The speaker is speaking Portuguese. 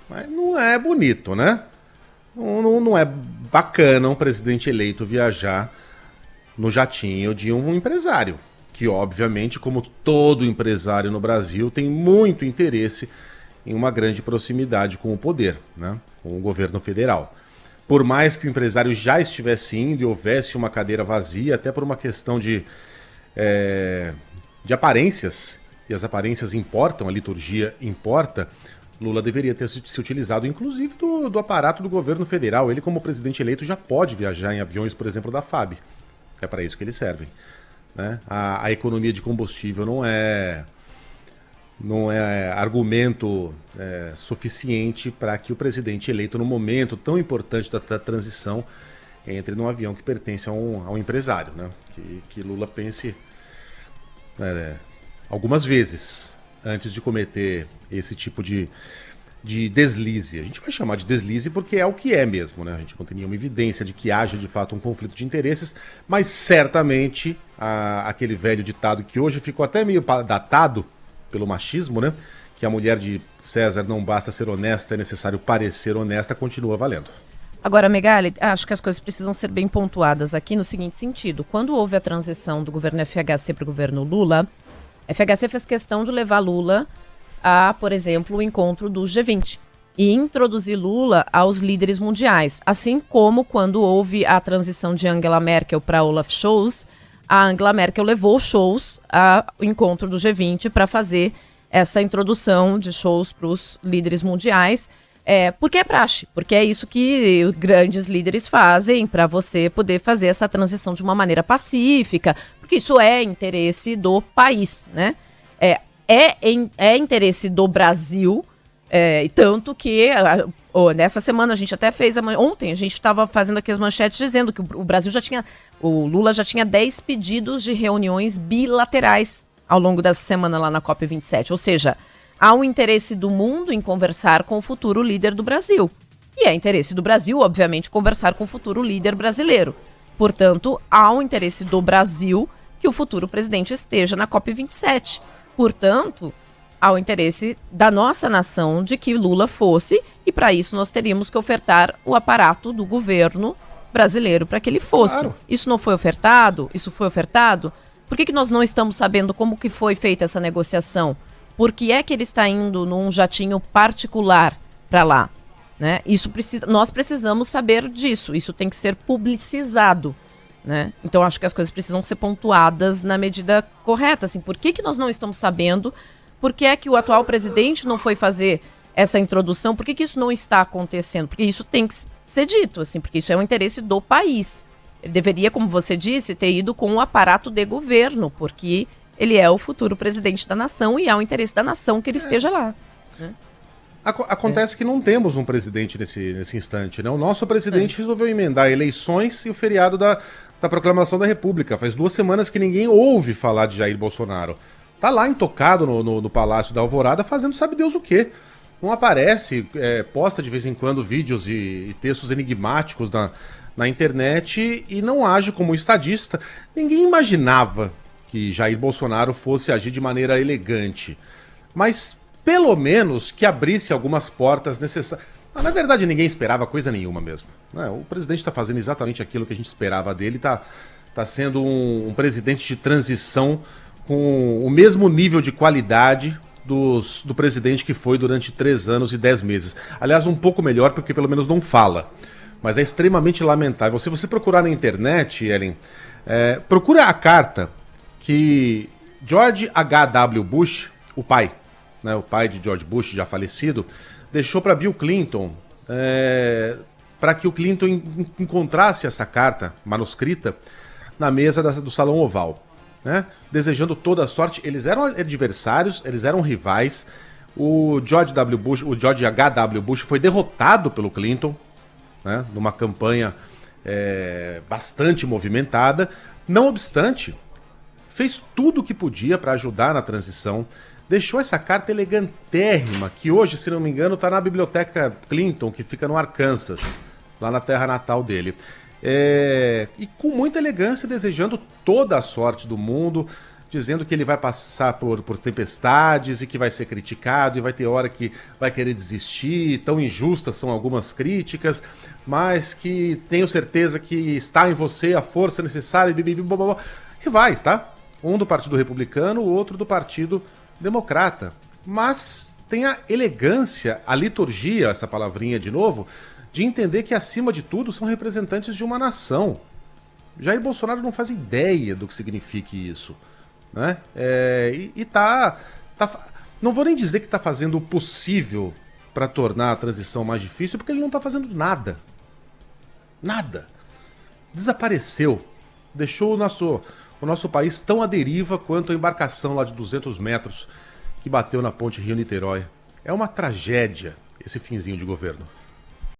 Mas não é bonito, né? Não é bacana um presidente eleito viajar no jatinho de um empresário, que obviamente, como todo empresário no Brasil, tem muito interesse em uma grande proximidade com o poder, né? Com o governo federal. Por mais que o empresário já estivesse indo e houvesse uma cadeira vazia, até por uma questão de aparências, e as aparências importam, a liturgia importa, Lula deveria ter se utilizado, inclusive, do aparato do governo federal. Ele, como presidente eleito, já pode viajar em aviões, por exemplo, da FAB. É para isso que eles servem, né? A economia de combustível não é argumento suficiente para que o presidente eleito, num momento tão importante da transição, entre num avião que pertence a um empresário, né? Que Lula pense algumas vezes antes de cometer esse tipo de deslize. A gente vai chamar de deslize porque é o que é mesmo, né? A gente não tem nenhuma evidência de que haja de fato um conflito de interesses, mas certamente aquele velho ditado que hoje ficou até meio datado pelo machismo, né? Que a mulher de César não basta ser honesta, é necessário parecer honesta, continua valendo. Agora, Megali, acho que as coisas precisam ser bem pontuadas aqui no seguinte sentido. Quando houve a transição do governo FHC para o governo Lula, a FHC fez questão de levar Lula a, por exemplo, o encontro do G20 e introduzir Lula aos líderes mundiais. Assim como quando houve a transição de Angela Merkel para Olaf Scholz, a Angela Merkel levou Scholz ao encontro do G20 para fazer essa introdução de Scholz para os líderes mundiais, porque é praxe, porque é isso que os grandes líderes fazem para você poder fazer essa transição de uma maneira pacífica, porque isso é interesse do país, né? É interesse do Brasil, e tanto que nessa semana a gente até fez, ontem a gente estava fazendo aqui as manchetes dizendo que o Lula já tinha 10 pedidos de reuniões bilaterais ao longo dessa semana lá na COP27, ou seja, há um interesse do mundo em conversar com o futuro líder do Brasil. E é interesse do Brasil, obviamente, conversar com o futuro líder brasileiro. Portanto, há um interesse do Brasil que o futuro presidente esteja na COP27. Portanto, há o interesse da nossa nação de que Lula fosse, e para isso nós teríamos que ofertar o aparato do governo brasileiro para que ele fosse. Claro. Isso não foi ofertado? Isso foi ofertado? Por que nós não estamos sabendo como que foi feita essa negociação? Por que é que ele está indo num jatinho particular para lá? Né? Nós precisamos saber disso, isso tem que ser publicizado. Né? Então acho que as coisas precisam ser pontuadas na medida correta. Assim, por que nós não estamos sabendo? Por que é que o atual presidente não foi fazer essa introdução? Por que isso não está acontecendo? Porque isso tem que ser dito, assim, porque isso é um interesse do país. Ele deveria, como você disse, ter ido com o aparato de governo, porque ele é o futuro presidente da nação e há o interesse da nação que ele esteja lá. Né? Acontece que não temos um presidente nesse instante, né? O nosso presidente resolveu emendar eleições e o feriado da proclamação da República. Faz 2 semanas que ninguém ouve falar de Jair Bolsonaro. Tá lá intocado no Palácio da Alvorada fazendo sabe Deus o quê. Não aparece, posta de vez em quando vídeos e textos enigmáticos na internet e não age como estadista. Ninguém imaginava que Jair Bolsonaro fosse agir de maneira elegante. Mas, pelo menos, que abrisse algumas portas necessárias. Na verdade, ninguém esperava coisa nenhuma mesmo. O presidente está fazendo exatamente aquilo que a gente esperava dele. Está sendo um presidente de transição com o mesmo nível de qualidade do presidente que foi durante 3 anos e 10 meses. Aliás, um pouco melhor, porque pelo menos não fala. Mas é extremamente lamentável. Se você procurar na internet, Ellen, procura a carta que George H.W. Bush, o pai de George Bush, já falecido, deixou para Bill Clinton, para que o Clinton encontrasse essa carta manuscrita na mesa do Salão Oval, né? Desejando toda a sorte. Eles eram adversários, eles eram rivais. O George H.W. Bush foi derrotado pelo Clinton, né? Numa campanha bastante movimentada. Não obstante, fez tudo o que podia para ajudar na transição. Deixou essa carta elegantérrima, que hoje, se não me engano, está na Biblioteca Clinton, que fica no Arkansas, lá na terra natal dele. E com muita elegância, desejando toda a sorte do mundo, dizendo que ele vai passar por tempestades e que vai ser criticado e vai ter hora que vai querer desistir, tão injustas são algumas críticas, mas que tenho certeza que está em você a força necessária, rivais, tá? Um do Partido Republicano, o outro do Partido Democrata. Mas tem a elegância, a liturgia, essa palavrinha de novo, de entender que acima de tudo são representantes de uma nação. Jair Bolsonaro não faz ideia do que signifique isso, né? Não vou nem dizer que está fazendo o possível para tornar a transição mais difícil, porque ele não está fazendo nada. Nada. Desapareceu. Deixou o nosso país tão à deriva quanto a embarcação lá de 200 metros que bateu na ponte Rio-Niterói. É uma tragédia esse finzinho de governo.